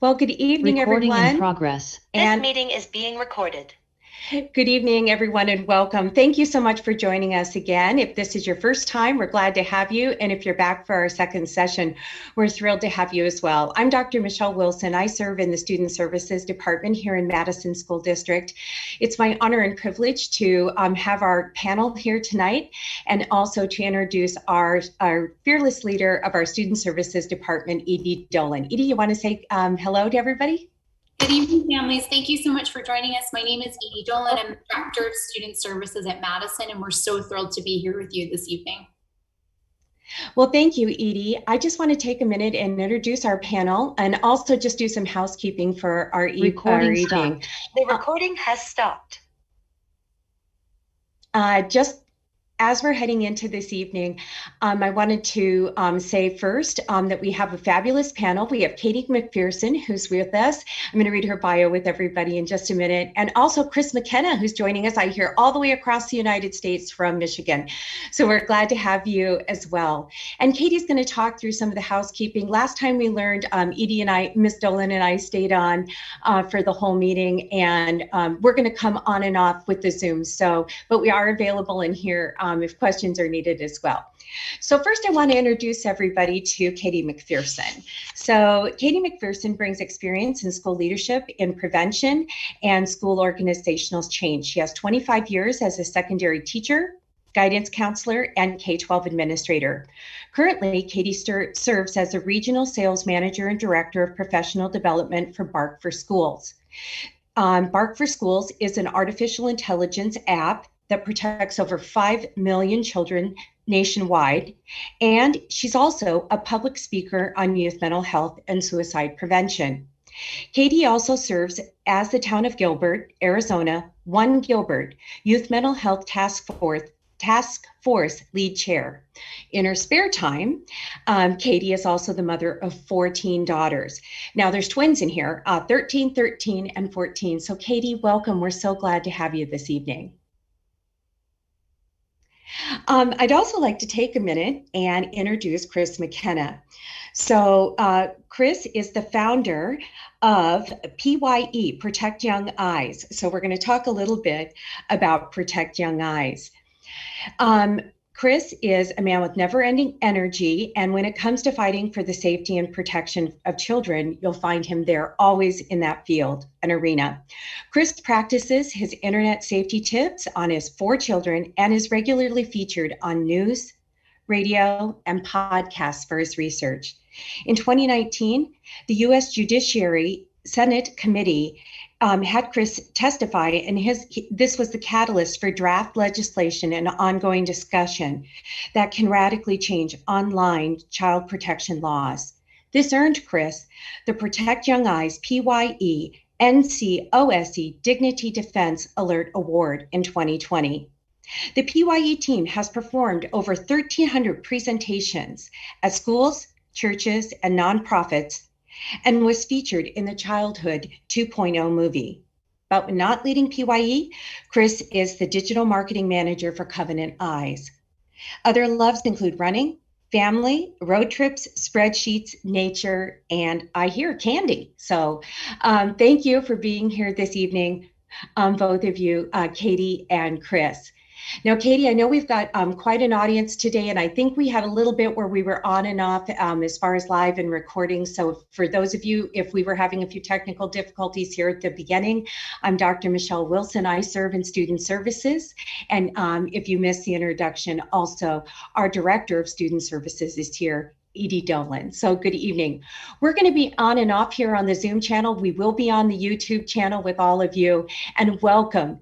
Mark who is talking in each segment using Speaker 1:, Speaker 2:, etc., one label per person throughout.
Speaker 1: Well, good evening,
Speaker 2: Recording in
Speaker 1: everyone.
Speaker 2: progress.
Speaker 1: And
Speaker 3: This meeting is being recorded.
Speaker 1: good evening, everyone, and welcome. Thank you so much for joining us again. If this is your first time, we're glad to have you. And if you're back for our second session, we're thrilled to have you as well. I'm Dr. Michelle Wilson. I serve in the Student Services Department here in Madison School District. It's my honor and privilege to have our panel here tonight and also to introduce our fearless leader of our Student Services Department, Edie Dolan. Edie, you want to say hello to everybody?
Speaker 4: Good evening, families. Thank you so much for joining us. My name is Edie Dolan. I'm the Director of Student Services at Madison, and we're so thrilled to be here with you this evening.
Speaker 1: Well, thank you, Edie. I just want to take a minute and introduce our panel and also just do some housekeeping for our evening.
Speaker 3: The recording has stopped.
Speaker 1: Just as we're heading into this evening, I wanted to say first that we have a fabulous panel. We have Katie McPherson, who's with us. I'm going to read her bio with everybody in just a minute. And also Chris McKenna, who's joining us, I hear, all the way across the United States from Michigan. So we're glad to have you as well. And Katie's going to talk through some of the housekeeping. Last time we learned, Edie and I, Ms. Dolan and I stayed on for the whole meeting. And we're going to come on and off with the Zoom. But we are available in here if questions are needed as well. So first I want to introduce everybody to Katie McPherson. So Katie McPherson brings experience in school leadership, in prevention, and school organizational change. She has 25 years as a secondary teacher, guidance counselor, and K-12 administrator. Currently, Katie serves as a regional sales manager and director of professional development for Bark for Schools. Bark for Schools is an artificial intelligence app that protects over 5 million children nationwide. And she's also a public speaker on youth mental health and suicide prevention. Katie also serves as the Town of Gilbert, Arizona, One Gilbert Youth Mental Health Task Force lead chair. In her spare time, Katie is also the mother of 14 daughters. Now there's twins in here, 13, 13, and 14. So Katie, welcome. We're so glad to have you this evening. I'd also like to take a minute and introduce Chris McKenna. So Chris is the founder of PYE, Protect Young Eyes. So we're going to talk a little bit about Protect Young Eyes. Chris is a man with never-ending energy, and when it comes to fighting for the safety and protection of children, you'll find him there always in that field and arena. Chris practices his internet safety tips on his 4 children and is regularly featured on news, radio, and podcasts for his research. In 2019, the U.S. Judiciary Senate Committee had Chris testify, and this was the catalyst for draft legislation and ongoing discussion that can radically change online child protection laws. This earned Chris the Protect Young Eyes PYE NCOSE Dignity Defense Alert Award in 2020. The PYE team has performed over 1,300 presentations at schools, churches, and nonprofits, and was featured in the Childhood 2.0 movie. But when not leading PYE, Chris is the digital marketing manager for Covenant Eyes. Other loves include running, family, road trips, spreadsheets, nature, and I hear candy. So thank you for being here this evening, both of you, Katie and Chris. Now, Katie, I know we've got quite an audience today, and I think we had a little bit where we were on and off as far as live and recording. So for those of you, if we were having a few technical difficulties here at the beginning, I'm Dr. Michelle Wilson. I serve in Student Services. And if you missed the introduction, also our Director of Student Services is here, Edie Dolan. So good evening. We're going to be on and off here on the Zoom channel. We will be on the YouTube channel with all of you. And welcome,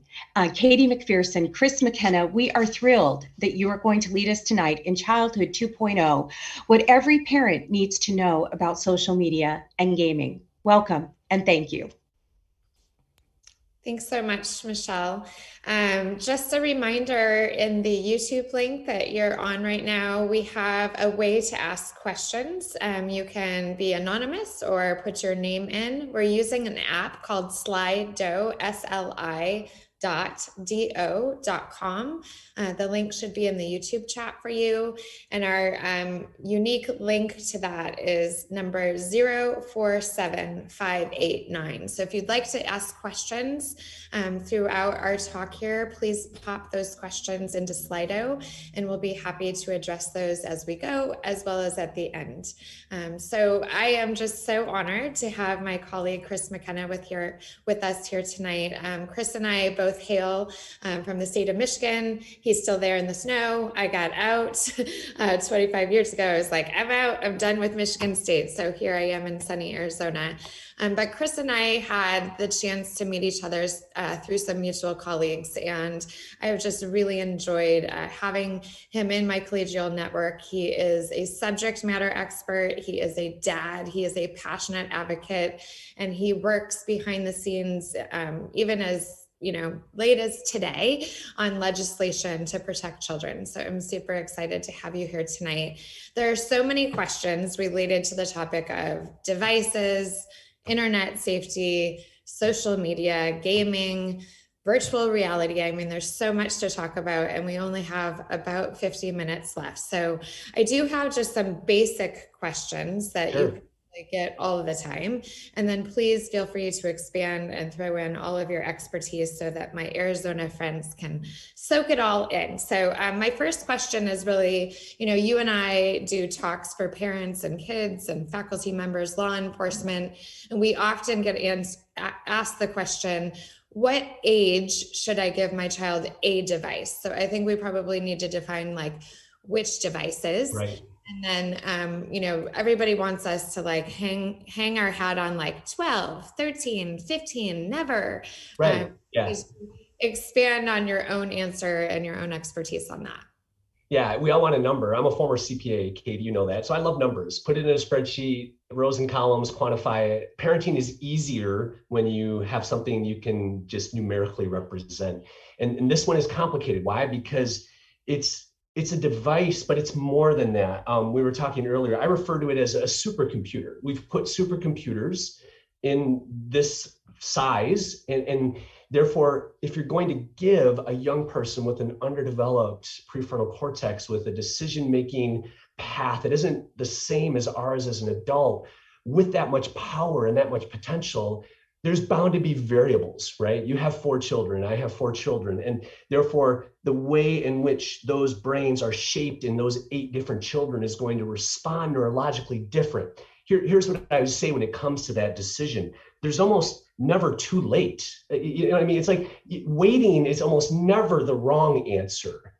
Speaker 1: Katie McPherson, Chris McKenna. We are thrilled that you are going to lead us tonight in Childhood 2.0, what every parent needs to know about social media and gaming. Welcome and thank you.
Speaker 5: Thanks so much, Michelle. Just a reminder, in the YouTube link that you're on right now, we have a way to ask questions. You can be anonymous or put your name in. We're using an app called Slido, SLIDO. www.do.com. The link should be in the YouTube chat for you. And our unique link to that is number 047589. So if you'd like to ask questions throughout our talk here, please pop those questions into Slido, and we'll be happy to address those as we go, as well as at the end. So I am just so honored to have my colleague Chris McKenna with us here tonight. Chris and I both hail from the state of Michigan. He's still there in the snow. I got out 25 years ago. I was like, I'm out, I'm done with Michigan State. So here I am in sunny Arizona. But Chris and I had the chance to meet each other through some mutual colleagues, and I've just really enjoyed having him in my collegial network. He is a subject matter expert, he is a dad, he is a passionate advocate, and he works behind the scenes, even as late as today, on legislation to protect children. So I'm super excited to have you here tonight. There are so many questions related to the topic of devices, internet safety, social media, gaming, virtual reality. I mean, there's so much to talk about, and we only have about 50 minutes left. So I do have just some basic questions that you get all of the time. And then please feel free to expand and throw in all of your expertise so that my Arizona friends can soak it all in. So my first question is really, you and I do talks for parents and kids and faculty members, law enforcement, and we often get asked the question, what age should I give my child a device? So I think we probably need to define which devices.
Speaker 2: Right.
Speaker 5: And then, everybody wants us to hang our hat on 12, 13, 15, never.
Speaker 2: Right. Yeah.
Speaker 5: Expand on your own answer and your own expertise on that.
Speaker 2: Yeah, we all want a number. I'm a former CPA, Katie, you know that. So I love numbers. Put it in a spreadsheet, rows and columns, quantify it. Parenting is easier when you have something you can just numerically represent. And this one is complicated. Why? Because it's a device, but it's more than that. We were talking earlier, I refer to it as a supercomputer. We've put supercomputers in this size, and therefore, if you're going to give a young person with an underdeveloped prefrontal cortex with a decision-making path that isn't the same as ours as an adult, with that much power and that much potential, there's bound to be variables, right? You have 4 children, I have 4 children, and therefore the way in which those brains are shaped in those 8 different children is going to respond neurologically different. Here's what I would say when it comes to that decision. There's almost never too late. You know what I mean? It's like waiting is almost never the wrong answer.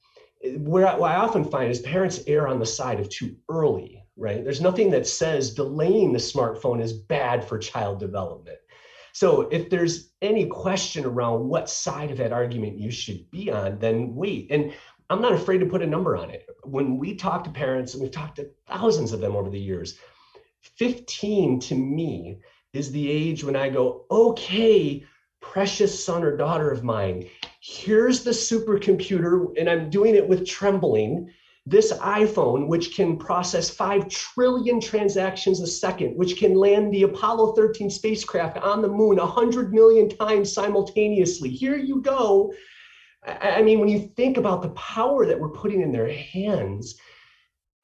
Speaker 2: What I often find is parents err on the side of too early, right? There's nothing that says delaying the smartphone is bad for child development. So if there's any question around what side of that argument you should be on, then wait. And I'm not afraid to put a number on it. When we talk to parents, and we've talked to thousands of them over the years, 15 to me is the age when I go, okay, precious son or daughter of mine, here's the supercomputer, and I'm doing it with trembling. This iPhone, which can process 5 trillion transactions a second, which can land the Apollo 13 spacecraft on the moon 100 million times simultaneously. Here you go. I mean, when you think about the power that we're putting in their hands,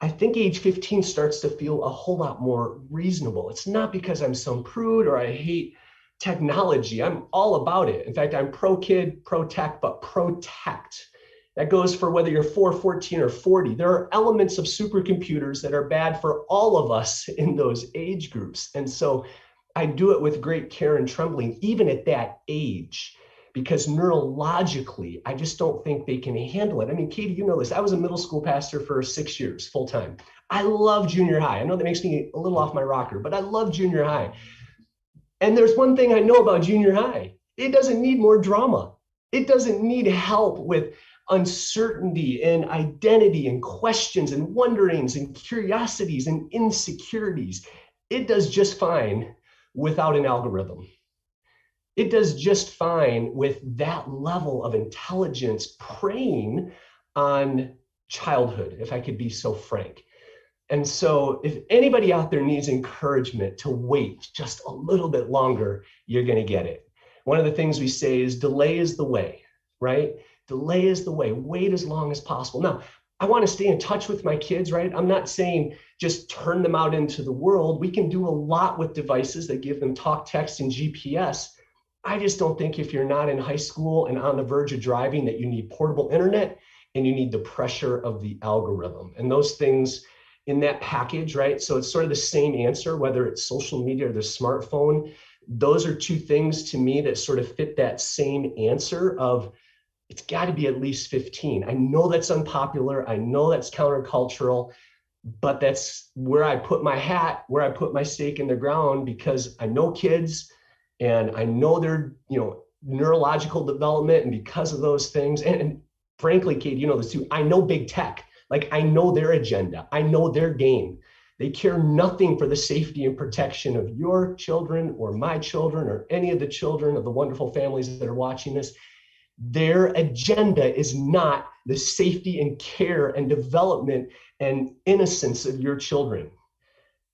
Speaker 2: I think age 15 starts to feel a whole lot more reasonable. It's not because I'm some prude or I hate technology. I'm all about it. In fact, I'm pro-kid, pro-tech, but protect. That goes for whether you're 4, 14, or 40. There are elements of supercomputers that are bad for all of us in those age groups. And so I do it with great care and trembling, even at that age, because neurologically, I just don't think they can handle it. I mean, Katie, you know this. I was a middle school pastor for 6 years, full time. I love junior high. I know that makes me a little off my rocker, but I love junior high. And there's one thing I know about junior high. It doesn't need more drama. It doesn't need help with uncertainty and identity and questions and wonderings and curiosities and insecurities. It does just fine without an algorithm. It does just fine with that level of intelligence preying on childhood, if I could be so frank. And so if anybody out there needs encouragement to wait just a little bit longer, you're going to get it. One of the things we say is delay is the way. right? Delay is the way. Wait as long as possible. Now, I want to stay in touch with my kids, right? I'm not saying just turn them out into the world. We can do a lot with devices that give them talk, text, and GPS. I just don't think if you're not in high school and on the verge of driving that you need portable internet and you need the pressure of the algorithm. And those things in that package, right? So it's sort of the same answer, whether it's social media or the smartphone. Those are two things to me that sort of fit that same answer of it's got to be at least 15. I know that's unpopular. I know that's countercultural, but that's where I put my hat, where I put my stake in the ground, because I know kids and I know their, neurological development. And because of those things, and frankly, Kate, you know this too, I know big tech. Like, I know their agenda. I know their game. They care nothing for the safety and protection of your children or my children or any of the children of the wonderful families that are watching this. Their agenda is not the safety and care and development and innocence of your children.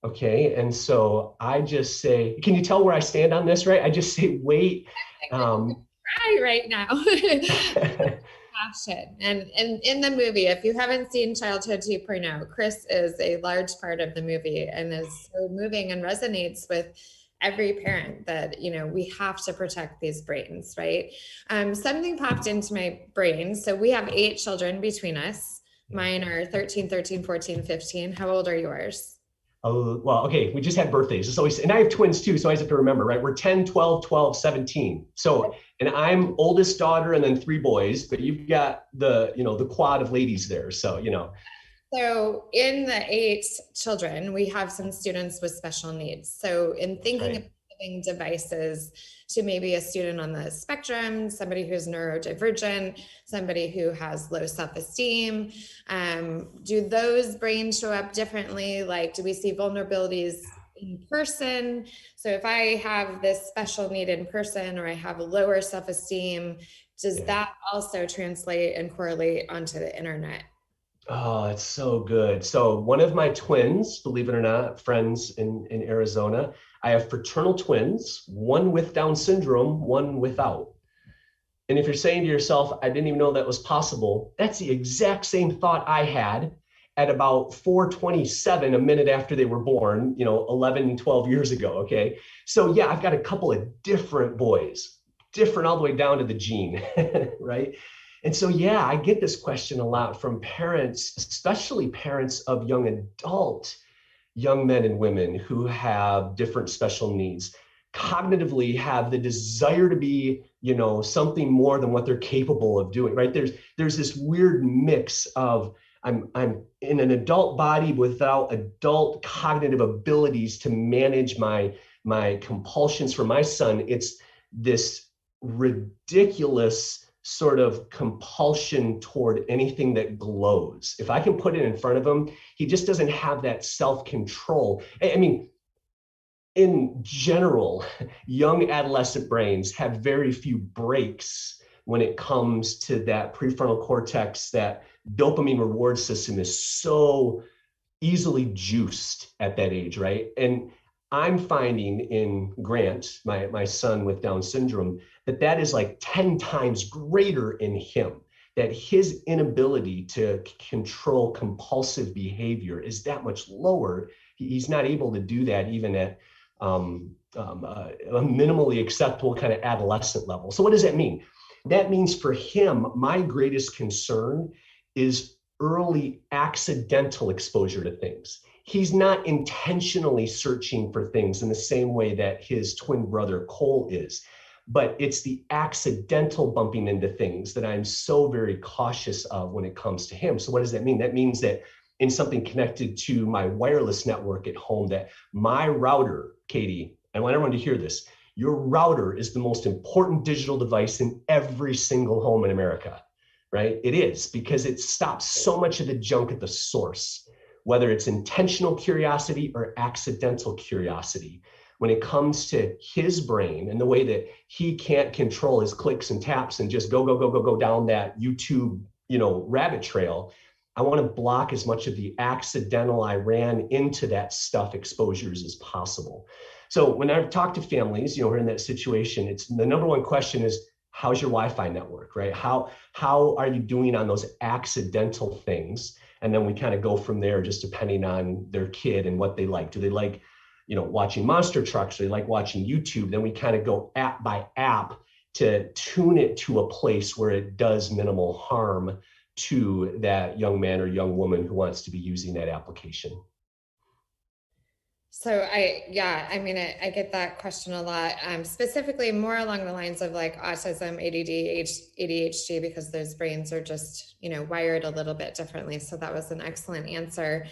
Speaker 2: Okay. And so I just say, can you tell where I stand on this, right? I just say, wait.
Speaker 5: Cry right now. Passion. And in the movie, if you haven't seen Childhood 2.0, Chris is a large part of the movie and is so moving and resonates with every parent that, we have to protect these brains, right? Something popped into my brain. So we have 8 children between us. Mine are 13, 14, 15. How old are yours?
Speaker 2: Oh, well, okay. We just had birthdays. It's always, and I have twins too. So I always have to remember, right? We're 10, 12, 12, 17. So, and I'm oldest daughter and then 3 boys, but you've got the quad of ladies there. So,
Speaker 5: So in the 8 children, we have some students with special needs. So in thinking of giving devices to maybe a student on the spectrum, somebody who's neurodivergent, somebody who has low self-esteem, do those brains show up differently? Like, do we see vulnerabilities in person? So if I have this special need in person, or I have a lower self-esteem, does that also translate and correlate onto the internet?
Speaker 2: Oh, it's so good. So one of my twins, believe it or not, friends in Arizona, I have fraternal twins, one with Down syndrome, one without. And if you're saying to yourself, I didn't even know that was possible, that's the exact same thought I had at about 4:27, a minute after they were born, 11 and 12 years ago, okay? So yeah, I've got a couple of different boys, different all the way down to the gene, right? And so, yeah, I get this question a lot from parents, especially parents of young men and women who have different special needs, cognitively have the desire to be, something more than what they're capable of doing, right? There's this weird mix of I'm in an adult body without adult cognitive abilities to manage my compulsions. For my son, it's this ridiculous sort of compulsion toward anything that glows. If I can put it in front of him, he just doesn't have that self-control. I mean, in general, young adolescent brains have very few breaks when it comes to that prefrontal cortex. That dopamine reward system is so easily juiced at that age, right? And I'm finding in Grant, my son with Down syndrome, that is like 10 times greater in him, that his inability to control compulsive behavior is that much lower. He's not able to do that even at a minimally acceptable kind of adolescent level. So what does that mean? That means for him, my greatest concern is early accidental exposure to things. He's not intentionally searching for things in the same way that his twin brother Cole is, but it's the accidental bumping into things that I'm so very cautious of when it comes to him. So what does that mean? That means that in something connected to my wireless network at home, that my router, Katie, I want everyone to hear this, your router is the most important digital device in every single home in America, right? It is, because it stops so much of the junk at the source, whether it's intentional curiosity or accidental curiosity. When it comes to his brain and the way that he can't control his clicks and taps and just go down that YouTube, rabbit trail, I want to block as much of the accidental I ran into that stuff exposures as possible. So when I've talked to families, who are in that situation, it's the number one question is, how's your Wi-Fi network, right? How are you doing on those accidental things? And then we kind of go from there, just depending on their kid and what they like. Do they like, watching monster trucks? Do they like watching YouTube? Then we kind of go app by app to tune it to a place where it does minimal harm to that young man or young woman who wants to be using that application.
Speaker 5: So I get that question a lot, specifically more along the lines of like autism, ADD, ADHD, because those brains are just, wired a little bit differently. So that was an excellent answer.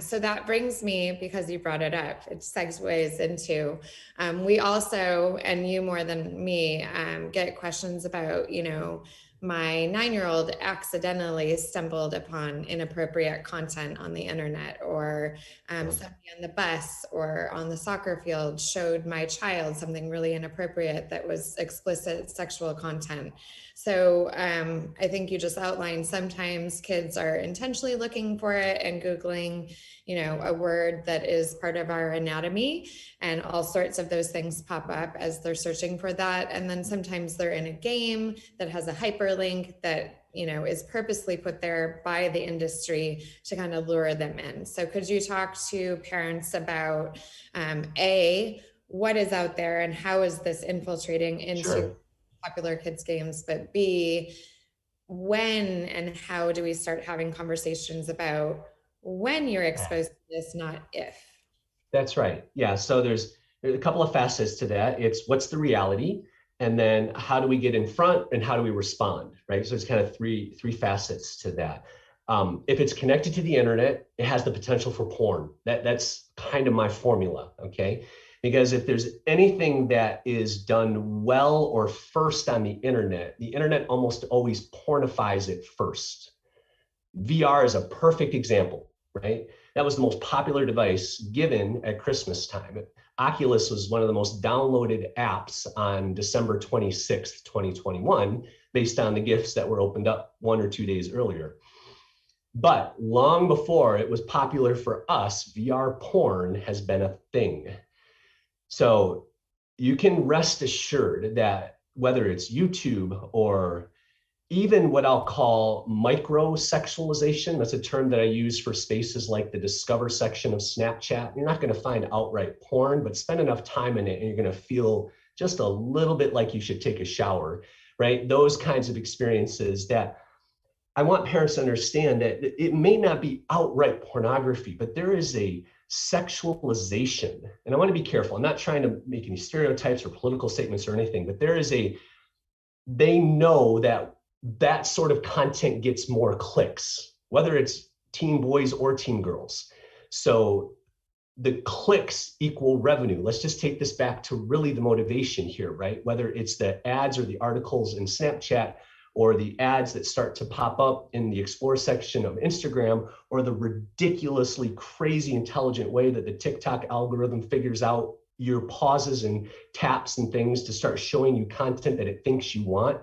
Speaker 5: So that brings me, because you brought it up, it segues into, we also, and you more than me, get questions about, my 9-year-old accidentally stumbled upon inappropriate content on the internet, or somebody on the bus or on the soccer field showed my child something really inappropriate that was explicit sexual content. So I think you just outlined sometimes kids are intentionally looking for it and Googling, a word that is part of our anatomy, and all sorts of those things pop up as they're searching for that. And then sometimes they're in a game that has a hyperlink that, is purposely put there by the industry to kind of lure them in. So could you talk to parents about, A, what is out there and how is this infiltrating into popular kids games, but B, when and how do we start having conversations about when you're exposed to this, not if?
Speaker 2: That's right. Yeah. So there's a couple of facets to that. It's what's the reality, and then how do we get in front and how do we respond, right? So it's kind of three facets to that. If it's connected to the internet, it has the potential for porn. That's kind of my formula, okay? Because if there's anything that is done well or first on the internet almost always pornifies it first. VR is a perfect example, right? That was the most popular device given at Christmas time. Oculus was one of the most downloaded apps on December 26th, 2021, based on the gifts that were opened up 1 or 2 days earlier. But long before it was popular for us, VR porn has been a thing. So you can rest assured that whether it's YouTube or even what I'll call micro-sexualization, that's a term that I use for spaces like the Discover section of Snapchat. You're not going to find outright porn, but spend enough time in it and you're going to feel just a little bit like you should take a shower, right? Those kinds of experiences that I want parents to understand that it may not be outright pornography, but there is a sexualization. And I want to be careful. I'm not trying to make any stereotypes or political statements or anything, but they know that sort of content gets more clicks, whether it's teen boys or teen girls. So the clicks equal revenue. Let's just take this back to really the motivation here, right? Whether it's the ads or the articles in Snapchat, or the ads that start to pop up in the Explore section of Instagram, or the ridiculously crazy intelligent way that the TikTok algorithm figures out your pauses and taps and things to start showing you content that it thinks you want.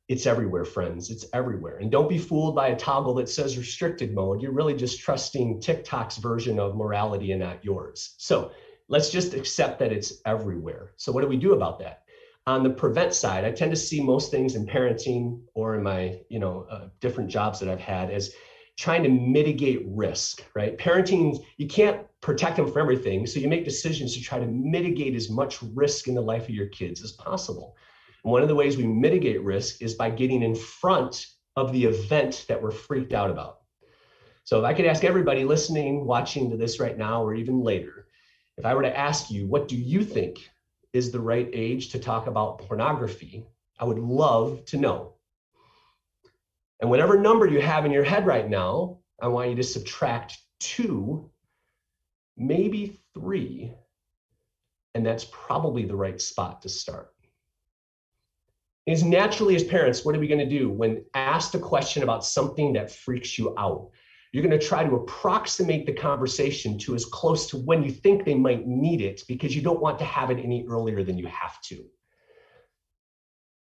Speaker 2: It's everywhere, friends. It's everywhere. And don't be fooled by a toggle that says restricted mode. You're really just trusting TikTok's version of morality and not yours. So let's just accept that it's everywhere. So what do we do about that? On the prevent side, I tend to see most things in parenting or in my different jobs that I've had as trying to mitigate risk, right? Parenting, you can't protect them from everything. So you make decisions to try to mitigate as much risk in the life of your kids as possible. And one of the ways we mitigate risk is by getting in front of the event that we're freaked out about. So if I could ask everybody listening, watching to this right now, or even later, if I were to ask you, what do you think is the right age to talk about pornography? I would love to know. And whatever number you have in your head right now, I want you to subtract 2, maybe 3, and that's probably the right spot to start. As naturally as parents, what are we going to do when asked a question about something that freaks you out? You're going to try to approximate the conversation to as close to when you think they might need it, because you don't want to have it any earlier than you have to.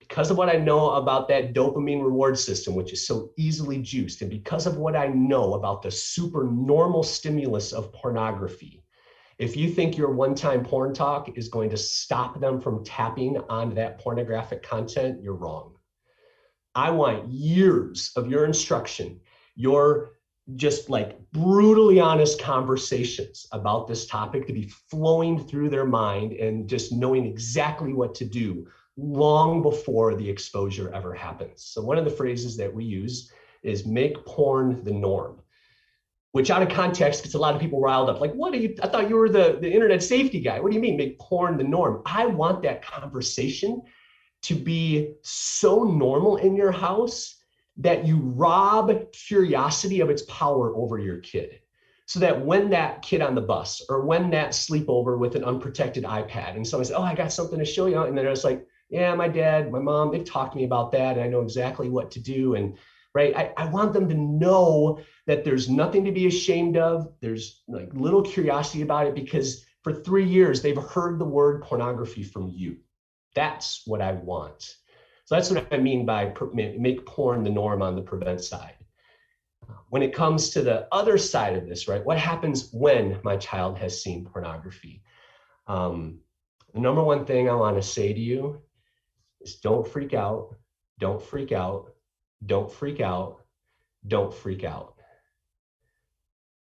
Speaker 2: Because of what I know about that dopamine reward system, which is so easily juiced, and because of what I know about the super normal stimulus of pornography, If you think your one-time porn talk is going to stop them from tapping on that pornographic content, you're wrong. I want years of your instruction, your just like brutally honest conversations about this topic to be flowing through their mind and just knowing exactly what to do long before the exposure ever happens. So one of the phrases that we use is make porn the norm, which out of context gets a lot of people riled up. Like, what are you, I thought you were the internet safety guy. What do you mean make porn the norm? I want that conversation to be so normal in your house that you rob curiosity of its power over your kid. So that when that kid on the bus or when that sleepover with an unprotected iPad and someone says, oh, I got something to show you. And then it's like, yeah, my dad, my mom, they've talked to me about that. And I know exactly what to do. And right, I want them to know that there's nothing to be ashamed of. There's like little curiosity about it because for 3 years, they've heard the word pornography from you. That's what I want. So that's what I mean by make porn the norm on the prevent side. When it comes to the other side of this, right, what happens when my child has seen pornography? The number one thing I want to say to you is don't freak out, don't freak out, don't freak out, don't freak out.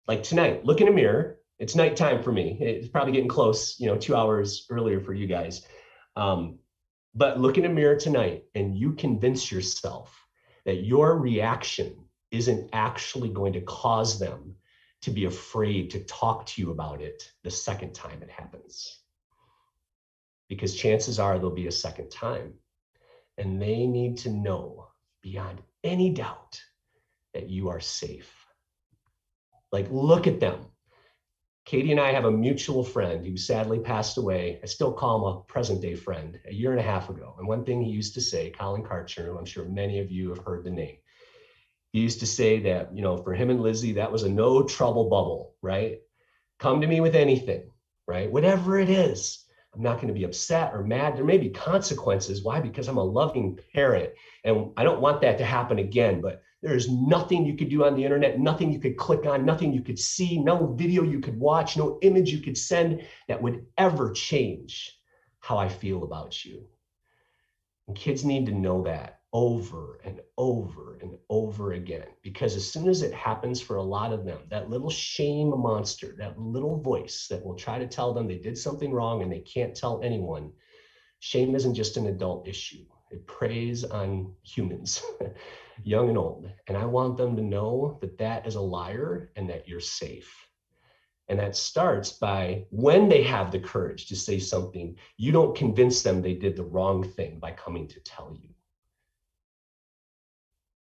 Speaker 2: Like tonight, look in a mirror. It's nighttime for me. It's probably getting close, 2 hours earlier for you guys. But look in a mirror tonight and you convince yourself that your reaction isn't actually going to cause them to be afraid to talk to you about it the second time it happens. Because chances are there'll be a second time. And they need to know beyond any doubt that you are safe. Like, look at them. Katie and I have a mutual friend who sadly passed away. I still call him a present day friend, 1.5 years ago. And one thing he used to say, Colin Karcher, who I'm sure many of you have heard the name, he used to say that, for him and Lizzie, that was a no trouble bubble, right? Come to me with anything, right? Whatever it is, I'm not going to be upset or mad. There may be consequences. Why? Because I'm a loving parent and I don't want that to happen again, but there's nothing you could do on the internet, nothing you could click on, nothing you could see, no video you could watch, no image you could send that would ever change how I feel about you. And kids need to know that over and over and over again, because as soon as it happens for a lot of them, that little shame monster, that little voice that will try to tell them they did something wrong and they can't tell anyone, shame isn't just an adult issue. It preys on humans, young and old. And I want them to know that that is a liar and that you're safe. And that starts by when they have the courage to say something, you don't convince them they did the wrong thing by coming to tell you.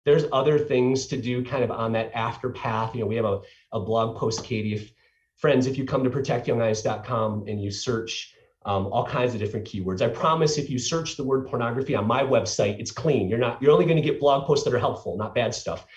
Speaker 2: There's other things to do kind of on that after path. We have a blog post, Katie. Friends, if you come to protectyoungeyes.com and you search all kinds of different keywords. I promise if you search the word pornography on my website, it's clean. You're only going to get blog posts that are helpful, not bad stuff.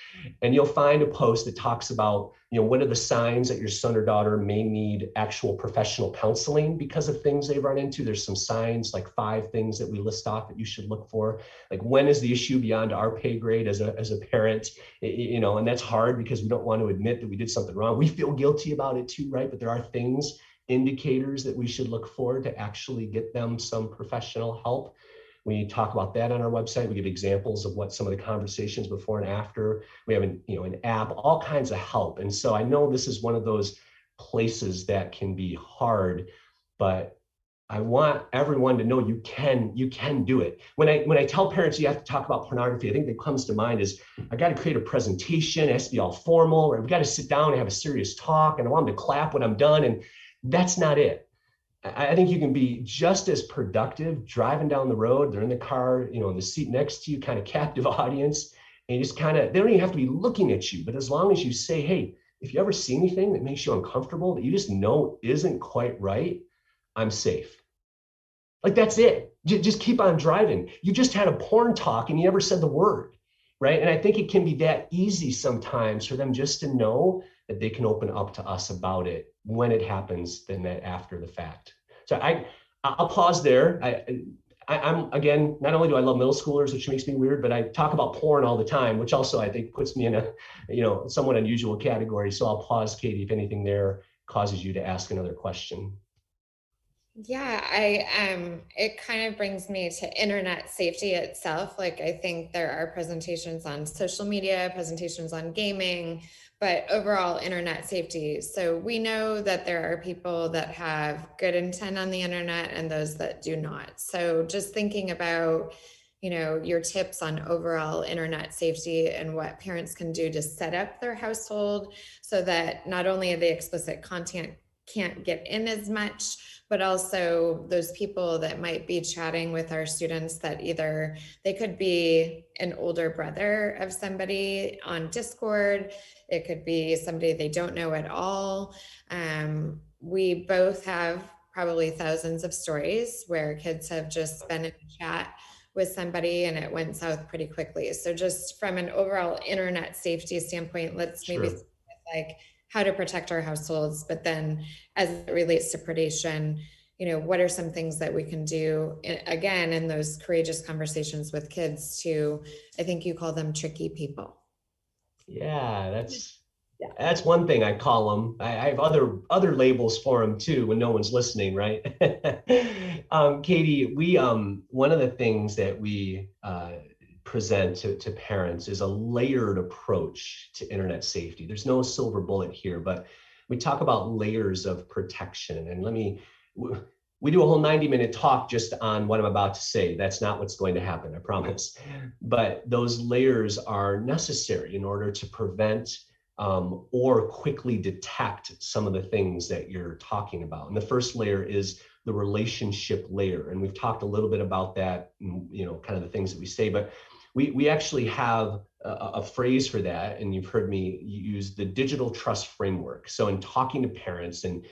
Speaker 2: And you'll find a post that talks about, what are the signs that your son or daughter may need actual professional counseling because of things they run into. There's some signs, like 5 things that we list off that you should look for. Like, when is the issue beyond our pay grade as a parent? And that's hard because we don't want to admit that we did something wrong. We feel guilty about it too, right? But there are things, indicators that we should look for to actually get them some professional help. We talk about that on our website. We give examples of what some of the conversations before and after. We have an app, all kinds of help. And so I know this is one of those places that can be hard, but I want everyone to know you can do it. When I tell parents you have to talk about pornography, I think that comes to mind is I got to create a presentation. It has to be all formal, or we got to sit down and have a serious talk, and I want them to clap when I'm done. And that's not it. I think you can be just as productive driving down the road. They're in the car, in the seat next to you, kind of captive audience. And you just they don't even have to be looking at you. But as long as you say, hey, if you ever see anything that makes you uncomfortable, that you just know isn't quite right, I'm safe. Like, that's it. Just keep on driving. You just had a porn talk and you never said the word, right? And I think it can be that easy sometimes for them just to know that they can open up to us about it when it happens than that after the fact. So I'll pause there. I'm again, not only do I love middle schoolers, which makes me weird, but I talk about porn all the time, which also I think puts me in a somewhat unusual category. So I'll pause, Katie, if anything there causes you to ask another question?
Speaker 5: Yeah, it kind of brings me to internet safety itself. Like, I think there are presentations on social media, presentations on gaming, but overall internet safety. So we know that there are people that have good intent on the internet and those that do not. So just thinking about, your tips on overall internet safety and what parents can do to set up their household so that not only the explicit content can't get in as much, but also those people that might be chatting with our students that either they could be an older brother of somebody on Discord, it could be somebody they don't know at all. We both have probably thousands of stories where kids have just been in a chat with somebody and it went south pretty quickly. So just from an overall internet safety standpoint, let's maybe
Speaker 2: Sure.
Speaker 5: like how to protect our households, but then as it relates to predation, what are some things that we can do, again, in those courageous conversations with kids to, I think you call them tricky people.
Speaker 2: Yeah, that's one thing I call them. I have other labels for them too when no one's listening, right? Katie, we one of the things that we present to parents is a layered approach to internet safety. There's no silver bullet here, but we talk about layers of protection. And we do a whole 90-minute talk just on what I'm about to say. That's not what's going to happen, I promise. But those layers are necessary in order to prevent or quickly detect some of the things that you're talking about. And the first layer is the relationship layer. And we've talked a little bit about that, kind of the things that we say, but we actually have a phrase for that. And you've heard me use the digital trust framework. So in talking to parents and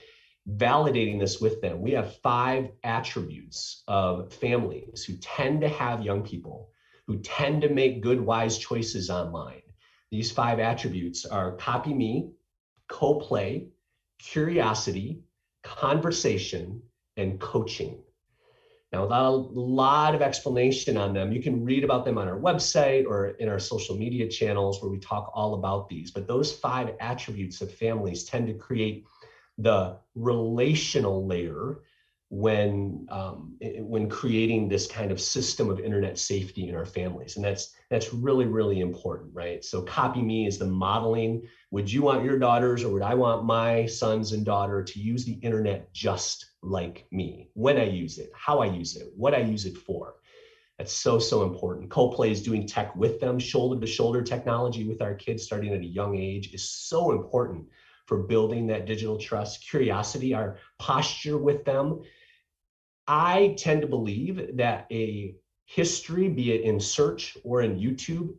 Speaker 2: validating this with them, we have 5 attributes of families who tend to have young people, who tend to make good, wise choices online. These 5 attributes are copy me, co-play, curiosity, conversation, and coaching. Now, without a lot of explanation on them, you can read about them on our website or in our social media channels where we talk all about these. But those 5 attributes of families tend to create the relational layer when creating this kind of system of internet safety in our families. And that's really, really important, right? So copy me is the modeling. Would you want your daughters, or would I want my sons and daughter to use the internet just like me? When I use it, how I use it, what I use it for. That's so, so important. Co-play is doing tech with them. Shoulder to shoulder technology with our kids starting at a young age is so important for building that digital trust. Curiosity, our posture with them. I tend to believe that a history, be it in search or in YouTube,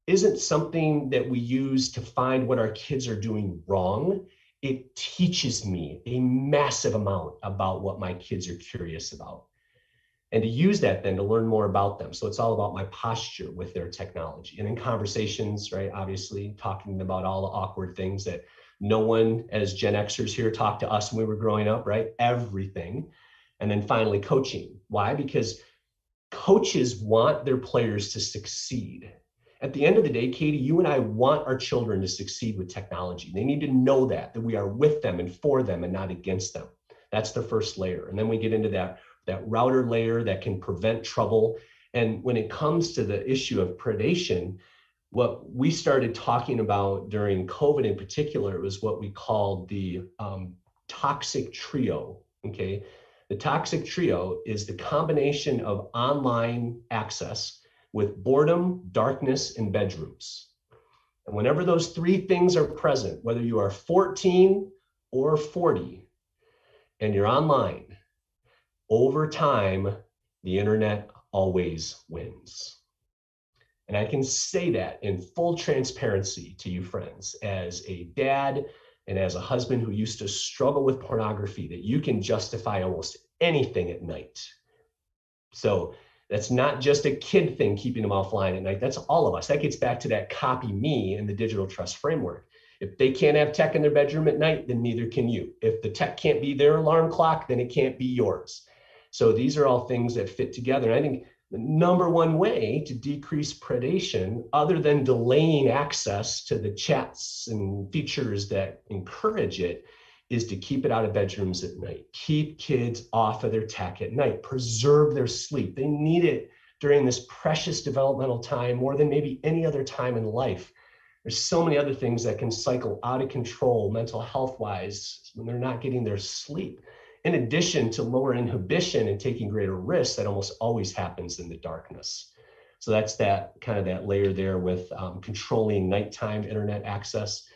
Speaker 2: isn't something that we use to find what our kids are doing wrong. It teaches me a massive amount about what my kids are curious about. And to use that then to learn more about them. So it's all about my posture with their technology. And in conversations, right, obviously talking about all the awkward things that no one as Gen Xers here talked to us when we were growing up, right? Everything. And then finally, coaching. Why? Because coaches want their players to succeed. At the end of the day, Katie, you and I want our children to succeed with technology. They need to know that we are with them and for them and not against them. That's the first layer. And then we get into that router layer that can prevent trouble. And when it comes to the issue of predation, what we started talking about during COVID in particular was what we called the toxic trio, okay? The toxic trio is the combination of online access with boredom, darkness, and bedrooms. And whenever those 3 things are present, whether you are 14 or 40 and you're online, over time, the internet always wins. And I can say that in full transparency to you friends, as a dad and as a husband who used to struggle with pornography, that you can justify almost anything at night. So that's not just a kid thing, keeping them offline at night. That's all of us. That gets back to that copy me in the digital trust framework. If they can't have tech in their bedroom at night, then neither can you. If the tech can't be their alarm clock, then it can't be yours. So these are all things that fit together. And I think the number one way to decrease predation, other than delaying access to the chats and features that encourage it, is to keep it out of bedrooms at night. Keep kids off of their tech at night. Preserve their sleep. They need it during this precious developmental time more than maybe any other time in life. There's so many other things that can cycle out of control mental health wise when they're not getting their sleep. In addition to lower inhibition and taking greater risks that almost always happens in the darkness. So that's that kind of that layer there with controlling nighttime internet access.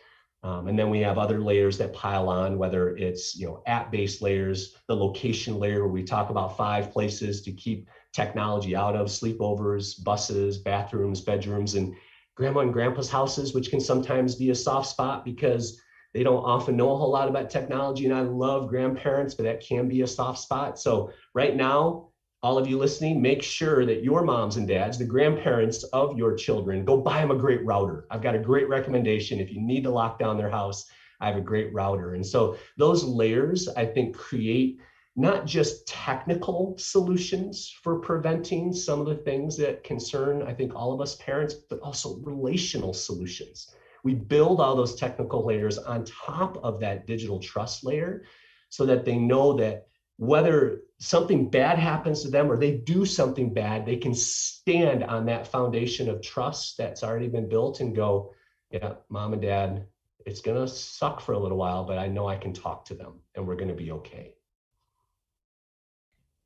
Speaker 2: And then we have other layers that pile on, whether it's app-based layers, the location layer where we talk about 5 places to keep technology out of: sleepovers, buses, bathrooms, bedrooms, and grandma and grandpa's houses, which can sometimes be a soft spot because they don't often know a whole lot about technology. And I love grandparents, but that can be a soft spot. So right now, all of you listening, make sure that your moms and dads, the grandparents of your children, go buy them a great router. I've got a great recommendation. If you need to lock down their house, I have a great router. And so those layers, I think, create not just technical solutions for preventing some of the things that concern, I think, all of us parents, but also relational solutions. We build all those technical layers on top of that digital trust layer so that they know that whether something bad happens to them or they do something bad, they can stand on that foundation of trust that's already been built and go, yeah, mom and dad, it's going to suck for a little while, but I know I can talk to them and we're going to be okay.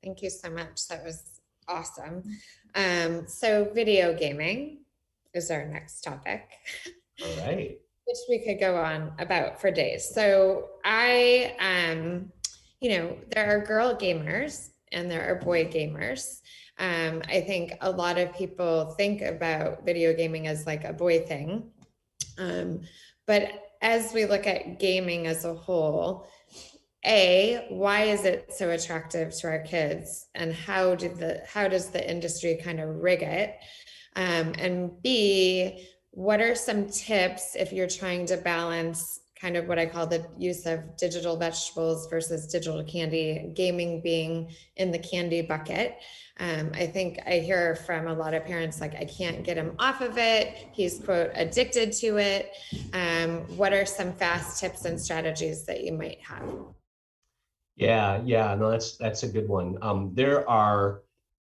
Speaker 5: Thank you so much. That was awesome. So video gaming is our next topic.
Speaker 2: All right.
Speaker 5: Which we could go on about for days. So there are girl gamers and there are boy gamers. I think a lot of people think about video gaming as like a boy thing. But as we look at gaming as a whole, why is it so attractive to our kids? And how does the industry kind of rig it? And B, what are some tips if you're trying to balance kind of what I call the use of digital vegetables versus digital candy, gaming being in the candy bucket? I think I hear from a lot of parents, like, I can't get him off of it. He's, quote, addicted to it. What are some fast tips and strategies that you might have?
Speaker 2: Yeah, no, that's a good one. There are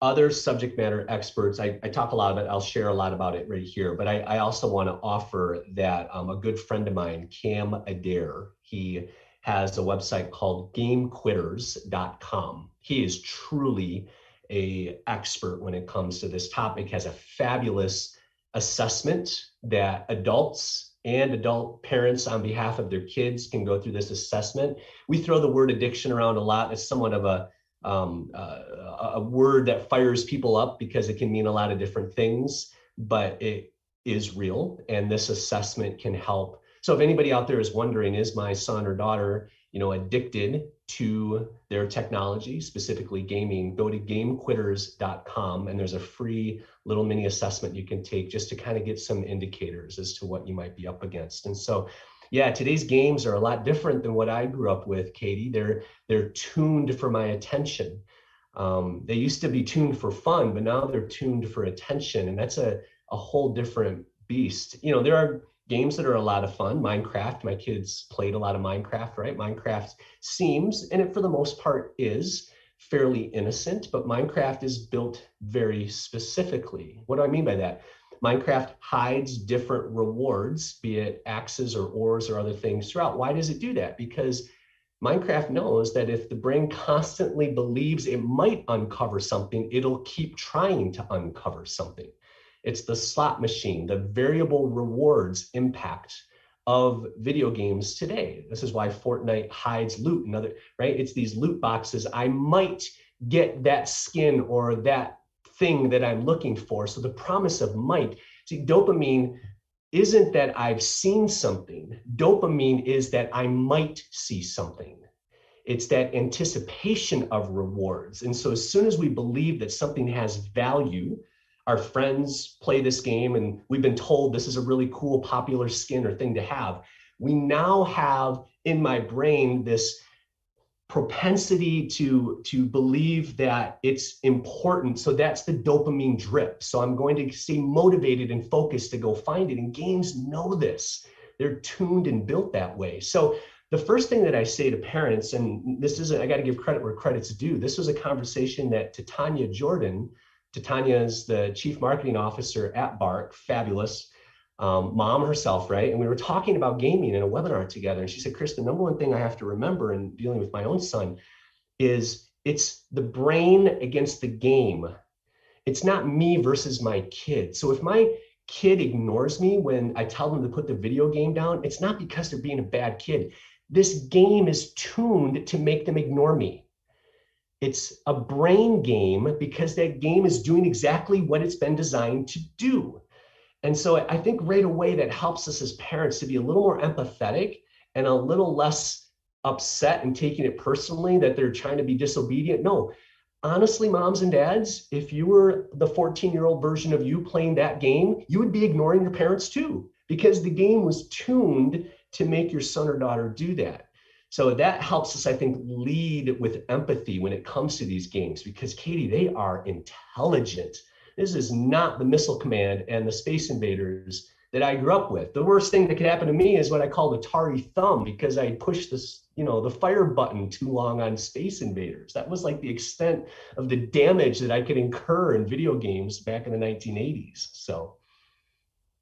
Speaker 2: other subject matter experts. I talk a lot about it. I'll share a lot about it right here, but I also want to offer that a good friend of mine, Cam Adair, he has a website called GameQuitters.com. He is truly an expert when it comes to this topic, has a fabulous assessment that adults and adult parents on behalf of their kids can go through this assessment. We throw the word addiction around a lot. It's somewhat of a word that fires people up because it can mean a lot of different things, but it is real. And this assessment can help. So if anybody out there is wondering, is my son or daughter, addicted to their technology, specifically gaming, go to GameQuitters.com and there's a free little mini assessment you can take just to kind of get some indicators as to what you might be up against. And so, yeah, today's games are a lot different than what I grew up with, Katie. They're tuned for my attention. They used to be tuned for fun, but now they're tuned for attention. And that's a whole different beast. There are games that are a lot of fun. Minecraft, my kids played a lot of Minecraft, right? Minecraft seems, and it for the most part is, fairly innocent, but Minecraft is built very specifically. What do I mean by that? Minecraft hides different rewards, be it axes or ores or other things throughout. Why does it do that? Because Minecraft knows that if the brain constantly believes it might uncover something, it'll keep trying to uncover something. It's the slot machine, the variable rewards impact of video games today. This is why Fortnite hides loot and other, right? It's these loot boxes. I might get that skin or that thing that I'm looking for. So the promise of might. See, dopamine isn't that I've seen something. Dopamine is that I might see something. It's that anticipation of rewards. And so as soon as we believe that something has value, our friends play this game and we've been told this is a really cool, popular skin or thing to have. We now have in my brain this propensity to believe that it's important. So that's the dopamine drip. So I'm going to stay motivated and focused to go find it. And games know this. They're tuned and built that way. So the first thing that I say to parents, and this isn't, I got to give credit where credit's due. This was a conversation that Titania Jordan, Titania is the chief marketing officer at Bark, fabulous mom herself, right? And we were talking about gaming in a webinar together. And she said, Chris, the number one thing I have to remember in dealing with my own son is it's the brain against the game. It's not me versus my kid. So if my kid ignores me when I tell them to put the video game down, it's not because they're being a bad kid. This game is tuned to make them ignore me. It's a brain game because that game is doing exactly what it's been designed to do. And so I think right away that helps us as parents to be a little more empathetic and a little less upset and taking it personally that they're trying to be disobedient. No, honestly, moms and dads, if you were the 14-year-old version of you playing that game, you would be ignoring your parents too, because the game was tuned to make your son or daughter do that. So that helps us, I think, lead with empathy when it comes to these games, because Katie, they are intelligent. This is not the Missile Command and the Space Invaders that I grew up with. The worst thing that could happen to me is what I call the tarry thumb, because I pushed this, the fire button too long on Space Invaders. That was like the extent of the damage that I could incur in video games back in the 1980s. So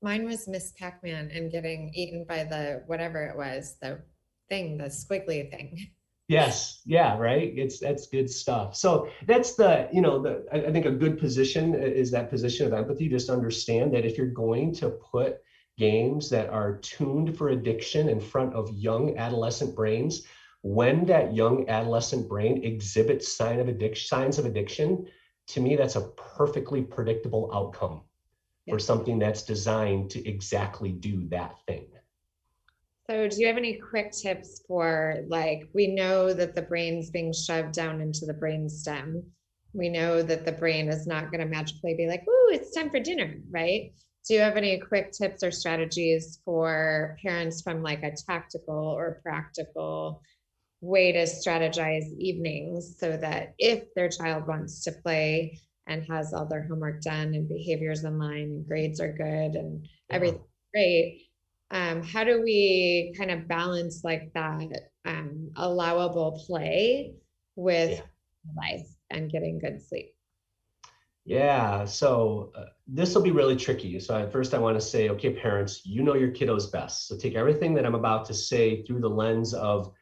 Speaker 5: mine was Miss Pac-Man and getting eaten by the whatever it was, the squiggly thing.
Speaker 2: Yes, yeah, right. That's good stuff. So that's I think a good position is that position of empathy. Just understand that if you're going to put games that are tuned for addiction in front of young adolescent brains, when that young adolescent brain exhibits signs of addiction, to me, that's a perfectly predictable outcome for something that's designed to exactly do that thing.
Speaker 5: So do you have any quick tips for, we know that the brain's being shoved down into the brain stem. We know that the brain is not going to magically be like, ooh, it's time for dinner, right? Do you have any quick tips or strategies for parents from a tactical or practical way to strategize evenings so that if their child wants to play and has all their homework done and behaviors in line and grades are good and everything's great, how do we kind of balance that allowable play with life and getting good sleep?
Speaker 2: Yeah, so this will be really tricky. So first I want to say, okay, parents, you know your kiddo's best. So take everything that I'm about to say through the lens of,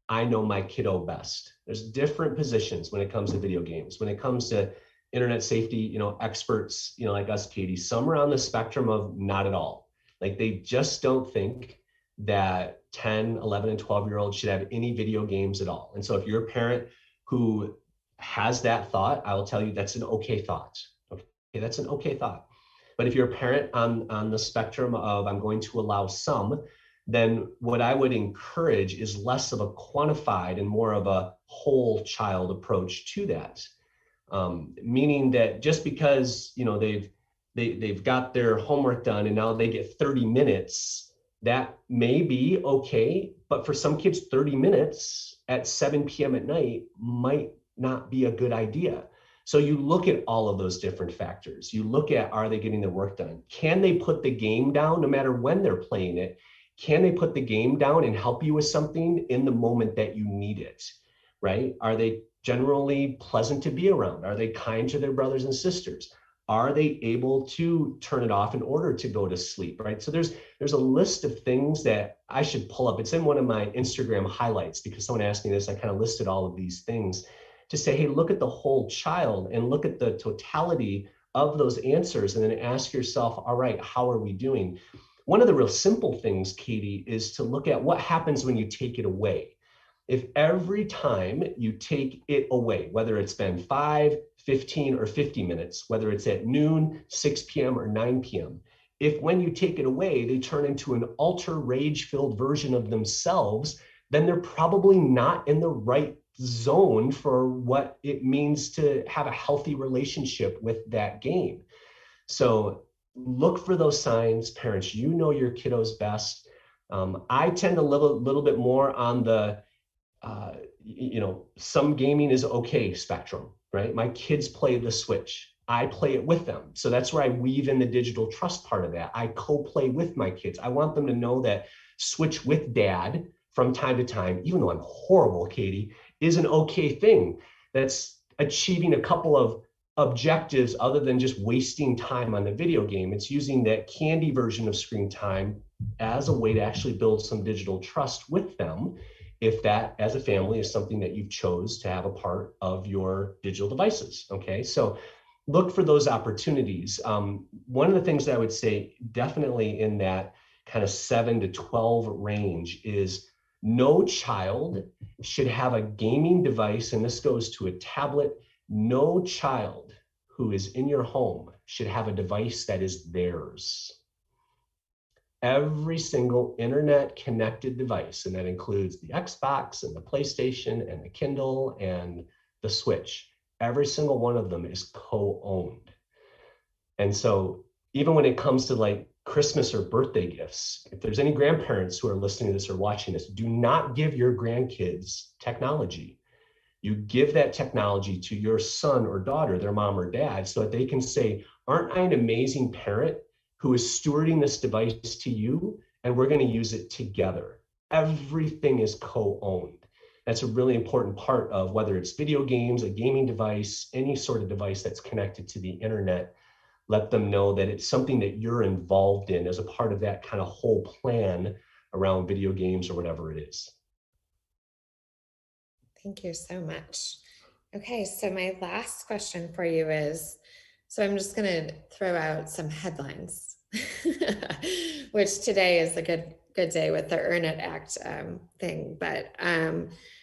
Speaker 2: I know my kiddo best. There's different positions when it comes to video games. When it comes to internet safety, experts, like us, Katie, some are on the spectrum of not at all. They just don't think that 10, 11, and 12-year-olds should have any video games at all. And so if you're a parent who has that thought, I will tell you that's an okay thought. Okay, that's an okay thought. But if you're a parent on the spectrum of I'm going to allow some, then what I would encourage is less of a quantified and more of a whole child approach to that. Meaning that just because, they've got their homework done and now they get 30 minutes, that may be okay. But for some kids, 30 minutes at 7 p.m. at night might not be a good idea. So you look at all of those different factors. You look at, are they getting their work done? Can they put the game down no matter when they're playing it? Can they put the game down and help you with something in the moment that you need it, right? Are they generally pleasant to be around? Are they kind to their brothers and sisters? Are they able to turn it off in order to go to sleep, right? So there's a list of things that I should pull up. It's in one of my Instagram highlights because someone asked me this. I kind of listed all of these things to say, hey, look at the whole child and look at the totality of those answers and then ask yourself, all right, how are we doing? One of the real simple things, Katie, is to look at what happens when you take it away. If every time you take it away, whether it's been 5, 15, or 50 minutes, whether it's at noon, 6 p.m., or 9 p.m., if when you take it away, they turn into an ultra rage-filled version of themselves, then they're probably not in the right zone for what it means to have a healthy relationship with that game. So look for those signs. Parents, you know your kiddos best. I tend to live a little bit more on the some gaming is okay spectrum, right? My kids play the Switch. I play it with them. So that's where I weave in the digital trust part of that. I co-play with my kids. I want them to know that Switch with dad from time to time, even though I'm horrible, Katie, is an okay thing. That's achieving a couple of objectives other than just wasting time on the video game. It's using that candy version of screen time as a way to actually build some digital trust with them, if that as a family is something that you've chose to have a part of your digital devices. Okay, so look for those opportunities. One of the things that I would say definitely in that kind of 7 to 12 range is no child should have a gaming device, and this goes to a tablet. No child who is in your home should have a device that is theirs. Every single internet connected device, and that includes the Xbox and the PlayStation and the Kindle and the Switch, every single one of them is co-owned. And so even when it comes to like Christmas or birthday gifts, if there's any grandparents who are listening to this or watching this, do not give your grandkids technology. You give that technology to your son or daughter, their mom or dad, so that they can say, aren't I an amazing parent who is stewarding this device to you, and we're going to use it together. Everything is co-owned. That's a really important part of whether it's video games, a gaming device, any sort of device that's connected to the internet. Let them know that it's something that you're involved in as a part of that kind of whole plan around video games or whatever it is.
Speaker 5: Thank you so much. Okay, so my last question for you is, so I'm just going to throw out some headlines, which today is a good day with the Earn It Act thing. But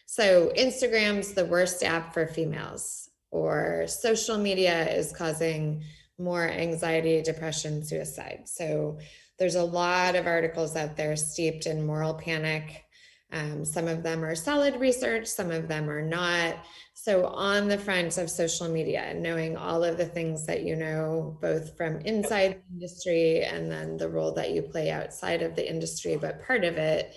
Speaker 5: so Instagram's the worst app for females, or social media is causing more anxiety, depression, suicide. So there's a lot of articles out there steeped in moral panic. Some of them are solid research, some of them are not. So on the front of social media, knowing all of the things that you know, both from inside the industry and then the role that you play outside of the industry, but part of it,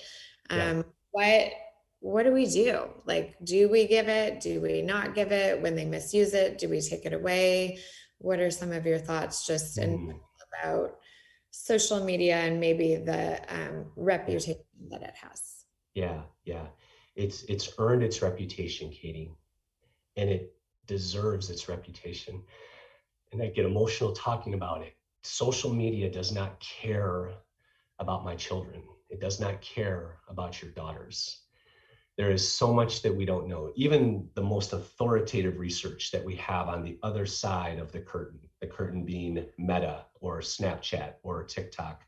Speaker 5: what do we do? Like, do we give it? Do we not give it? When they misuse it, do we take it away? What are some of your thoughts just about social media and maybe the reputation that it has?
Speaker 2: Yeah. It's earned its reputation, Katie, and it deserves its reputation. And I get emotional talking about it. Social media does not care about my children. It does not care about your daughters. There is so much that we don't know. Even the most authoritative research that we have on the other side of the curtain being Meta or Snapchat or TikTok.